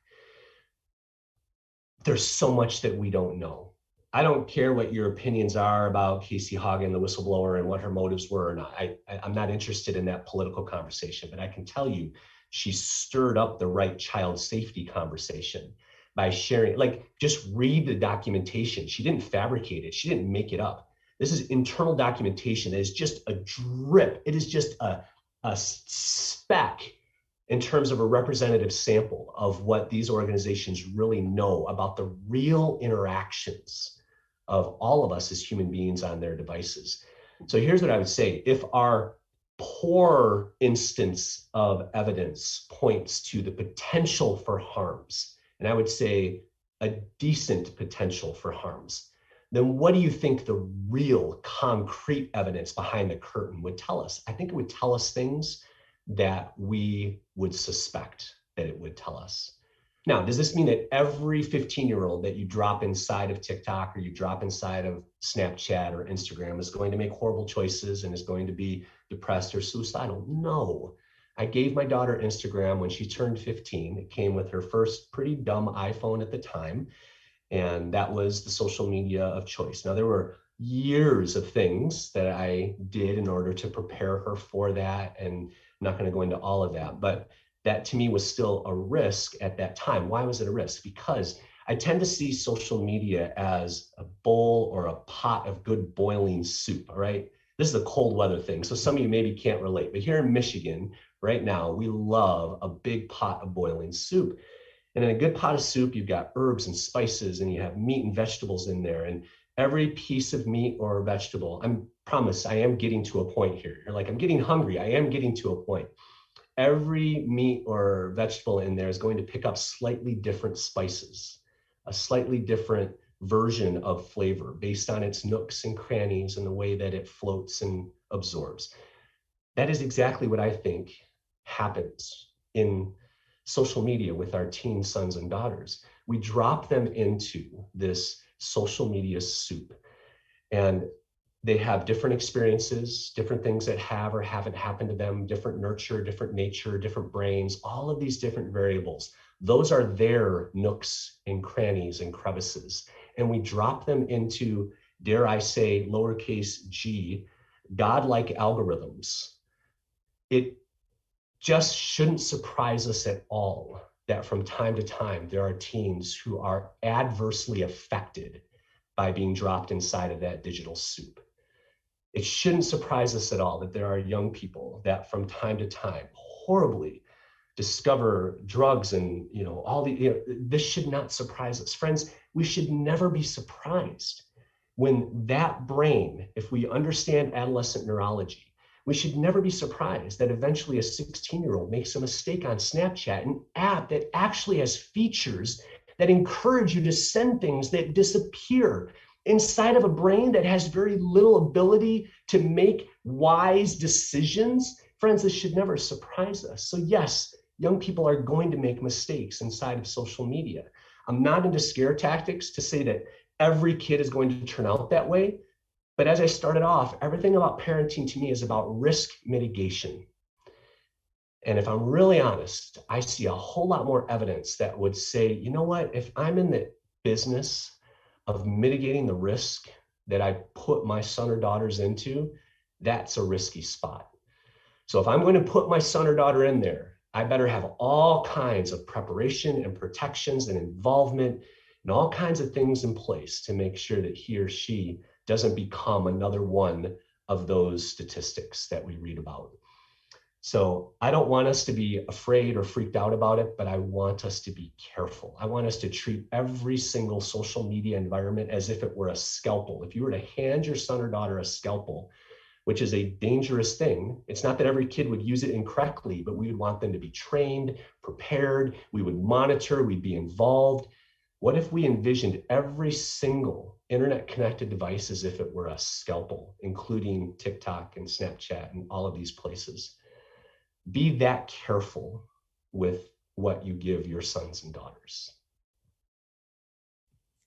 Speaker 2: There's so much that we don't know. I don't care what your opinions are about Casey Hagen, the whistleblower, and what her motives were or not. I'm not interested in that political conversation, but I can tell you she stirred up the right child safety conversation by sharing, like, just read the documentation. She didn't fabricate it. She didn't make it up. This is internal documentation. It is just a drip. It is just a speck in terms of a representative sample of what these organizations really know about the real interactions of all of us as human beings on their devices. So here's what I would say. If our poor instance of evidence points to the potential for harms, and I would say a decent potential for harms, then what do you think the real concrete evidence behind the curtain would tell us? I think it would tell us things that we would suspect that it would tell us. Now, does this mean that every 15-year-old that you drop inside of TikTok or you drop inside of Snapchat or Instagram is going to make horrible choices and is going to be depressed or suicidal? No. I gave my daughter Instagram when she turned 15. It came with her first pretty dumb iPhone at the time, and that was the social media of choice. Now, there were years of things that I did in order to prepare her for that, and I'm not going to go into all of that, but that to me was still a risk at that time. Why was it a risk? Because I tend to see social media as a bowl or a pot of good boiling soup, all right? This is a cold weather thing, so some of you maybe can't relate, but here in Michigan right now, we love a big pot of boiling soup. And in a good pot of soup, you've got herbs and spices, and you have meat and vegetables in there. And every piece of meat or vegetable, I promise I am getting to a point here. You're like, I'm getting hungry. I am getting to a point. Every meat or vegetable in there is going to pick up slightly different spices, a slightly different version of flavor based on its nooks and crannies and the way that it floats and absorbs. That is exactly what I think happens in social media with our teen sons and daughters. We drop them into this social media soup, and they have different experiences, different things that have or haven't happened to them, different nurture, different nature, different brains, all of these different variables. Those are their nooks and crannies and crevices. And we drop them into, dare I say, lowercase g, godlike algorithms. It just shouldn't surprise us at all that from time to time, there are teens who are adversely affected by being dropped inside of that digital soup. It shouldn't surprise us at all that there are young people that from time to time horribly discover drugs and all the, this should not surprise us. Friends, we should never be surprised when that brain, if we understand adolescent neurology, we should never be surprised that eventually a 16-year-old makes a mistake on Snapchat, an app that actually has features that encourage you to send things that disappear inside of a brain that has very little ability to make wise decisions. Friends, this should never surprise us. So yes, young people are going to make mistakes inside of social media. I'm not into scare tactics to say that every kid is going to turn out that way. But as I started off, everything about parenting to me is about risk mitigation. And if I'm really honest, I see a whole lot more evidence that would say, you know what, if I'm in the business of mitigating the risk that I put my son or daughters into, that's a risky spot. So if I'm going to put my son or daughter in there, I better have all kinds of preparation and protections and involvement and all kinds of things in place to make sure that he or she doesn't become another one of those statistics that we read about. So I don't want us to be afraid or freaked out about it, but I want us to be careful. I want us to treat every single social media environment as if it were a scalpel. If you were to hand your son or daughter a scalpel, which is a dangerous thing, it's not that every kid would use it incorrectly, but we would want them to be trained, prepared, we would monitor, we'd be involved. What if we envisioned every single internet-connected device as if it were a scalpel, including TikTok and Snapchat and all of these places? Be that careful with what you give your sons and daughters.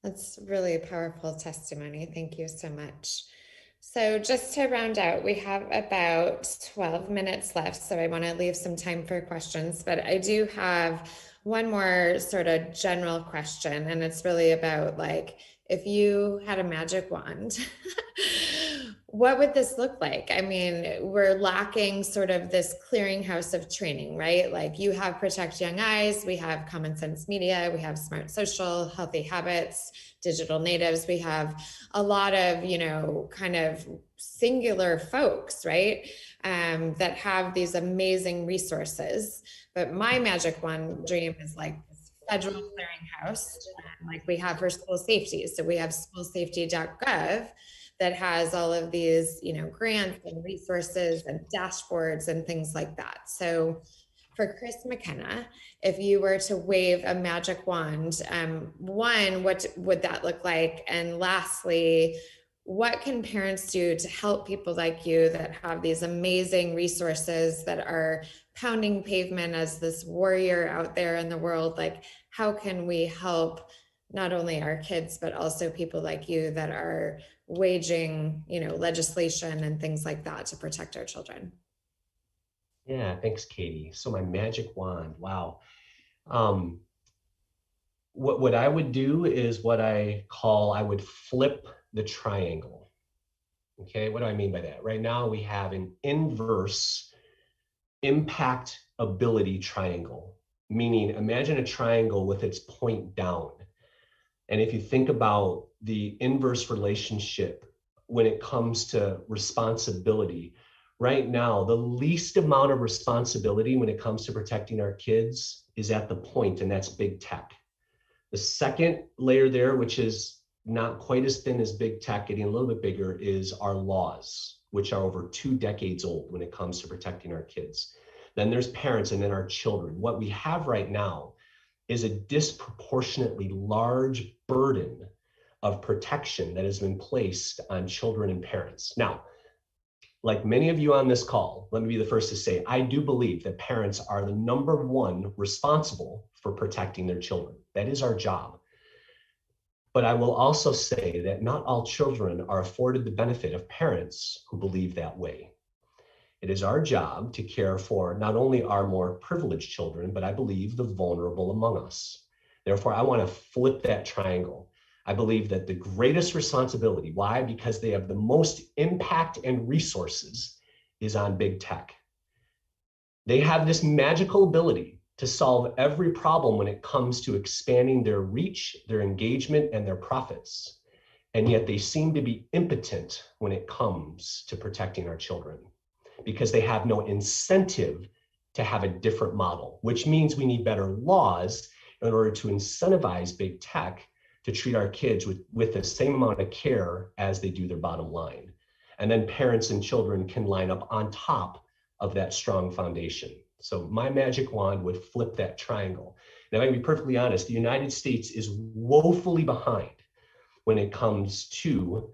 Speaker 5: That's really a powerful testimony. Thank you so much. So just to round out, we have about 12 minutes left, so I want to leave some time for questions, but I do have one more sort of general question, and it's really about, like, if you had a magic wand, what would this look like? I mean, we're lacking sort of this clearinghouse of training, right? Like, you have Protect Young Eyes, we have Common Sense Media, we have Smart Social, Healthy Habits, Digital Natives. We have a lot of, kind of singular folks, right? That have these amazing resources. But my magic wand dream is like this federal clearinghouse, like we have for school safety. So we have schoolsafety.gov that has all of these, grants and resources and dashboards and things like that. So for Chris McKenna, if you were to wave a magic wand, one, what would that look like? And lastly, what can parents do to help people like you that have these amazing resources that are pounding pavement as this warrior out there in the world? Like, how can we help not only our kids, but also people like you that are waging, legislation and things like that to protect our children?
Speaker 2: Yeah, thanks, Katie. So my magic wand, wow. What I would do is what I would flip the triangle. Okay, what do I mean by that? Right now we have an inverse impact ability triangle, meaning imagine a triangle with its point down. And if you think about the inverse relationship when it comes to responsibility, right now, the least amount of responsibility when it comes to protecting our kids is at the point, and that's big tech. The second layer there, which is not quite as thin as big tech, getting a little bit bigger, is our laws, which are over 2 decades old when it comes to protecting our kids. Then there's parents, and then our children. What we have right now is a disproportionately large burden of protection that has been placed on children and parents. Now, like many of you on this call, let me be the first to say, I do believe that parents are the number one responsible for protecting their children. That is our job. But I will also say that not all children are afforded the benefit of parents who believe that way. It is our job to care for not only our more privileged children, but I believe the vulnerable among us. Therefore, I want to flip that triangle. I believe that the greatest responsibility, why? Because they have the most impact and resources, is on big tech. They have this magical ability to solve every problem when it comes to expanding their reach, their engagement, and their profits. And yet they seem to be impotent when it comes to protecting our children because they have no incentive to have a different model, which means we need better laws in order to incentivize big tech to treat our kids with the same amount of care as they do their bottom line. And then parents and children can line up on top of that strong foundation. So my magic wand would flip that triangle. Now, I'm going to be perfectly honest, the United States is woefully behind when it comes to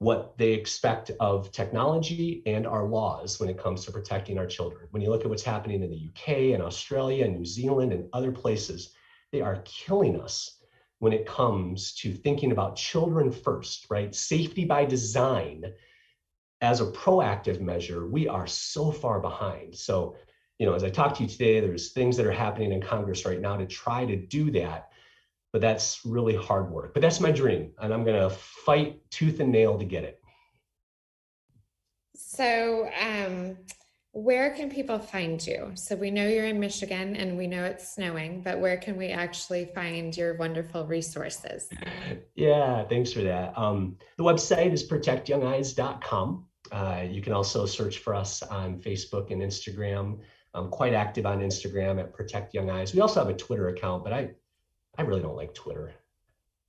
Speaker 2: what they expect of technology and our laws when it comes to protecting our children. When you look at what's happening in the UK and Australia and New Zealand and other places, they are killing us when it comes to thinking about children first, right? Safety by design as a proactive measure, we are so far behind. So, as I talk to you today, there's things that are happening in Congress right now to try to do that, but that's really hard work. But that's my dream, and I'm gonna fight tooth and nail to get it.
Speaker 5: So, where can people find you? So we know you're in Michigan and we know it's snowing, but where can we actually find your wonderful resources?
Speaker 2: Yeah, thanks for that. The website is protectyoungeyes.com. You can also search for us on Facebook and Instagram. I'm quite active on Instagram at Protect Young Eyes. We also have a Twitter account, but I really don't like Twitter.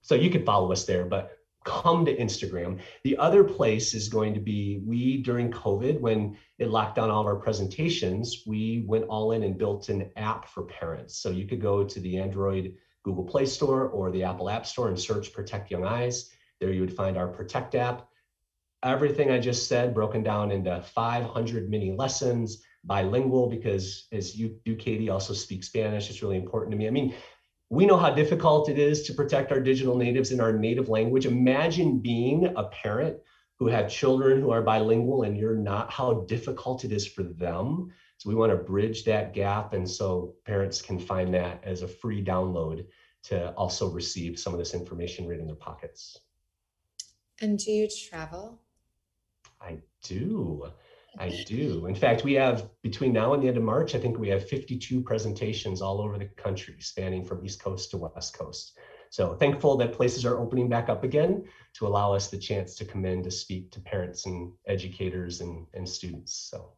Speaker 2: So you can follow us there, but come to Instagram. The other place is going to be, during COVID, when it locked down all of our presentations, we went all in and built an app for parents. So you could go to the Android Google Play Store or the Apple App Store and search Protect Young Eyes. There you would find our Protect app. Everything I just said broken down into 500 mini lessons, bilingual, because as you do, Katie, also speak Spanish. It's really important to me. I mean, we know how difficult it is to protect our digital natives in our native language. Imagine being a parent who had children who are bilingual and you're not, how difficult it is for them. So we want to bridge that gap. And so parents can find that as a free download to also receive some of this information right in their pockets.
Speaker 5: And do you travel?
Speaker 2: I do. In fact, we have, between now and the end of March, I think we have 52 presentations all over the country, spanning from East Coast to West Coast. So thankful that places are opening back up again to allow us the chance to come in to speak to parents and educators and students. So.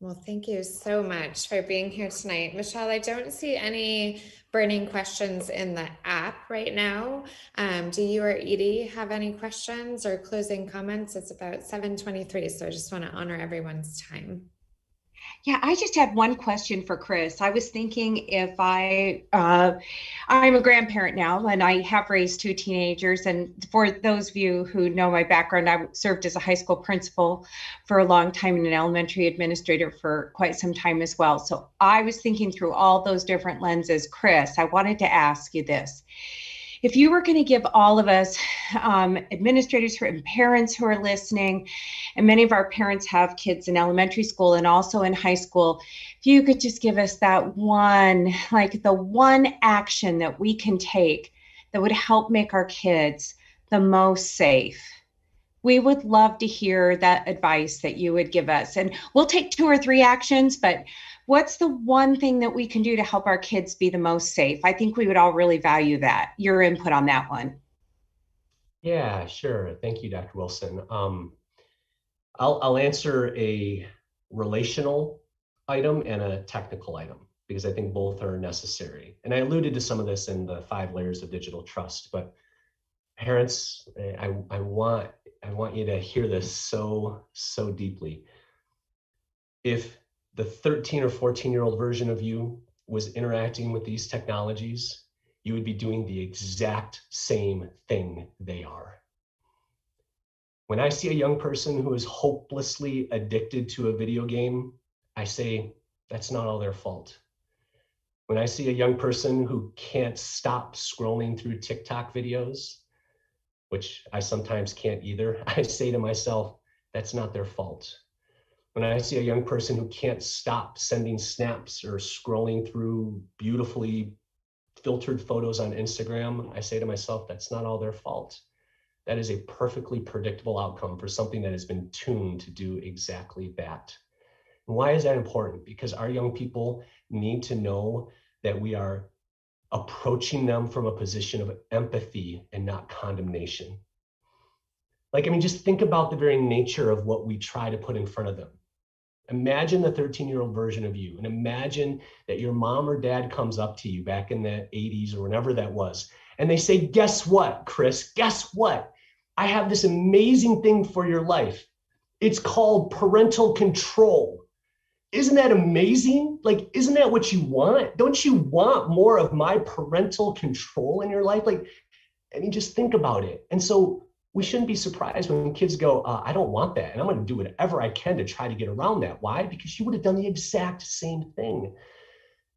Speaker 5: Well, thank you so much for being here tonight. Michelle, I don't see any burning questions in the app right now. Do you or Edie have any questions or closing comments? It's about 7:23, so I just want to honor everyone's time.
Speaker 1: Yeah, I just had one question for Chris. I was thinking if I'm a grandparent now and I have raised 2 teenagers. And for those of you who know my background, I served as a high school principal for a long time and an elementary administrator for quite some time as well. So I was thinking through all those different lenses. Chris, I wanted to ask you this. If you were going to give all of us administrators and parents who are listening, and many of our parents have kids in elementary school and also in high school, if you could just give us that one, like the one action that we can take that would help make our kids the most safe. We would love to hear that advice that you would give us. And we'll take 2 or 3 actions, but what's the one thing that we can do to help our kids be the most safe? I think we would all really value that, your input on that one.
Speaker 2: Yeah, sure. Thank you, Dr. Wilson. I'll answer a relational item and a technical item because I think both are necessary. And I alluded to some of this in the 5 layers of digital trust, but parents, I want you to hear this so deeply. If the 13 or 14-year-old version of you was interacting with these technologies, you would be doing the exact same thing they are. When I see a young person who is hopelessly addicted to a video game, I say, that's not all their fault. When I see a young person who can't stop scrolling through TikTok videos, which I sometimes can't either, I say to myself, that's not their fault. When I see a young person who can't stop sending snaps or scrolling through beautifully filtered photos on Instagram, I say to myself, that's not all their fault. That is a perfectly predictable outcome for something that has been tuned to do exactly that. And why is that important? Because our young people need to know that we are approaching them from a position of empathy and not condemnation. Just think about the very nature of what we try to put in front of them. Imagine the 13-year-old version of you, and imagine that your mom or dad comes up to you back in the 80s or whenever that was, and they say, guess what, Chris? Guess what? I have this amazing thing for your life. It's called parental control. Isn't that amazing? Isn't that what you want? Don't you want more of my parental control in your life? Just think about it. And so we shouldn't be surprised when kids go, I don't want that. And I'm going to do whatever I can to try to get around that. Why? Because you would have done the exact same thing.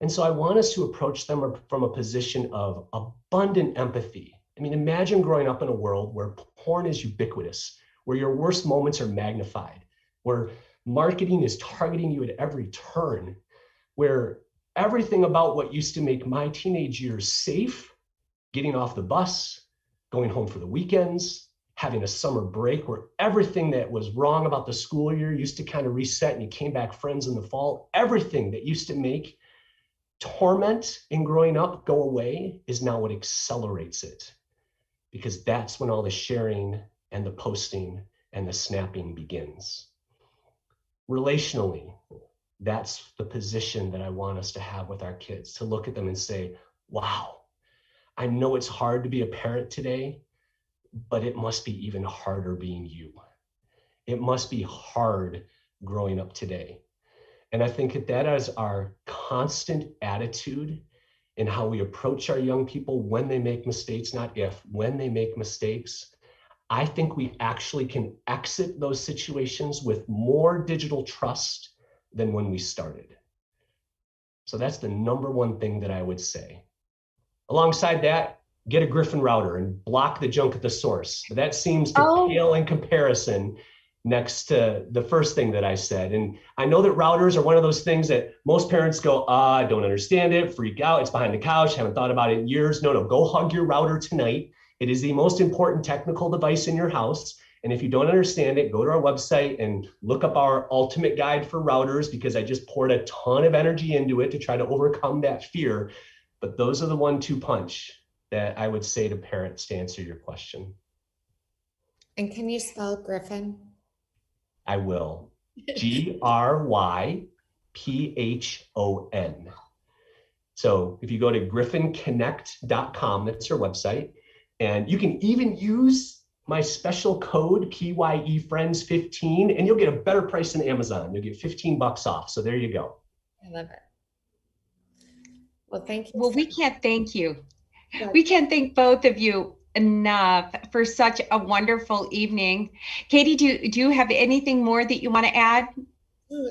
Speaker 2: And so I want us to approach them from a position of abundant empathy. Imagine growing up in a world where porn is ubiquitous, where your worst moments are magnified, where marketing is targeting you at every turn, where everything about what used to make my teenage years safe, getting off the bus, going home for the weekends, having a summer break, where everything that was wrong about the school year used to kind of reset and you came back friends in the fall, everything that used to make torment in growing up go away is now what accelerates it. Because that's when all the sharing and the posting and the snapping begins. Relationally, that's the position that I want us to have with our kids, to look at them and say, wow, I know it's hard to be a parent today, but it must be even harder being you. It must be hard growing up today. And I think that is our constant attitude in how we approach our young people when they make mistakes, not if, when they make mistakes. I think we actually can exit those situations with more digital trust than when we started. So that's the number one thing that I would say. Alongside that, get a Griffin router and block the junk at the source. That seems to pale in comparison next to the first thing that I said. And I know that routers are one of those things that most parents go, I don't understand it, freak out, it's behind the couch, haven't thought about it in years. No, go hug your router tonight. It is the most important technical device in your house. And if you don't understand it, go to our website and look up our ultimate guide for routers, because I just poured a ton of energy into it to try to overcome that fear. But those are the 1-2 punch that I would say to parents to answer your question.
Speaker 5: And can you spell Griffin?
Speaker 2: I will. GRYPHON. So if you go to griffinconnect.com, that's your website. And you can even use my special code PYEFriends15, and you'll get a better price than Amazon. You'll get $15 off. So there you go.
Speaker 5: I love it. Well, thank you.
Speaker 1: Well, we can't thank you. We can't thank both of you enough for such a wonderful evening. Katie, do you have anything more that you want to add?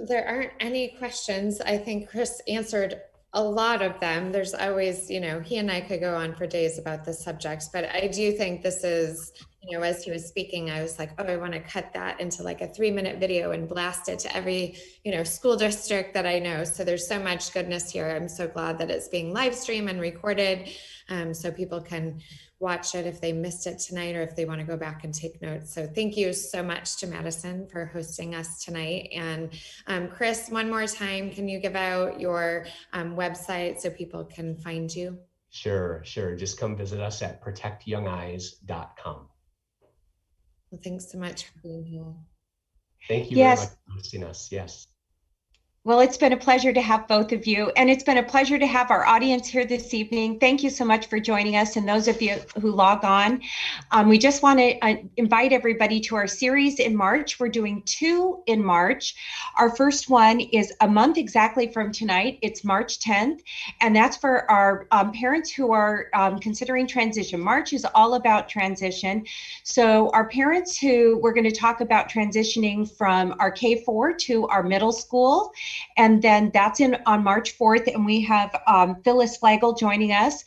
Speaker 5: There aren't any questions. I think Chris answered a lot of them. There's always, he and I could go on for days about this subject, but I do think this is, as he was speaking, I was like, I want to cut that into like a 3-minute video and blast it to every, school district that I know. So there's so much goodness here. I'm so glad that it's being live streamed and recorded, so people can watch it if they missed it tonight or if they want to go back and take notes. So thank you so much to Madison for hosting us tonight. And Chris, one more time, can you give out your website so people can find you?
Speaker 2: Sure. Just come visit us at protectyoungeyes.com.
Speaker 5: Well, thanks so much for being here.
Speaker 2: Thank you very much for hosting us. Yes.
Speaker 1: Well, it's been a pleasure to have both of you, and it's been a pleasure to have our audience here this evening. Thank you so much for joining us, and those of you who log on. We just want to invite everybody to our series in March. We're doing 2 in March. Our first one is a month exactly from tonight. It's March 10th, and that's for our parents who are considering transition. March is all about transition. So our parents who we're going to talk about transitioning from our K-4 to our middle school. And then that's on March 4th, and we have Phyllis Flagel joining us.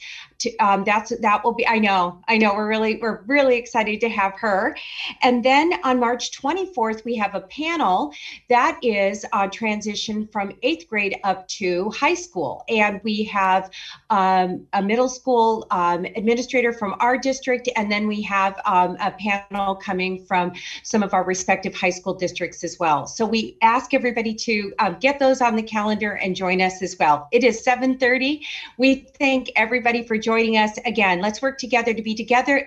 Speaker 1: That will be. I know. We're really excited to have her. And then on March 24th, we have a panel that is transition from 8th grade up to high school, and we have a middle school administrator from our district, and then we have a panel coming from some of our respective high school districts as well. So we ask everybody to get those on the calendar and join us as well. It is 7:30. We thank everybody for joining us. Again, let's work together to be together,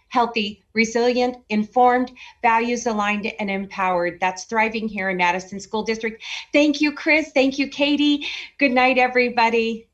Speaker 1: healthy, resilient, informed, values aligned, and empowered. That's thriving here in Madison School District. Thank you, Chris. Thank you, Katie. Good night, everybody.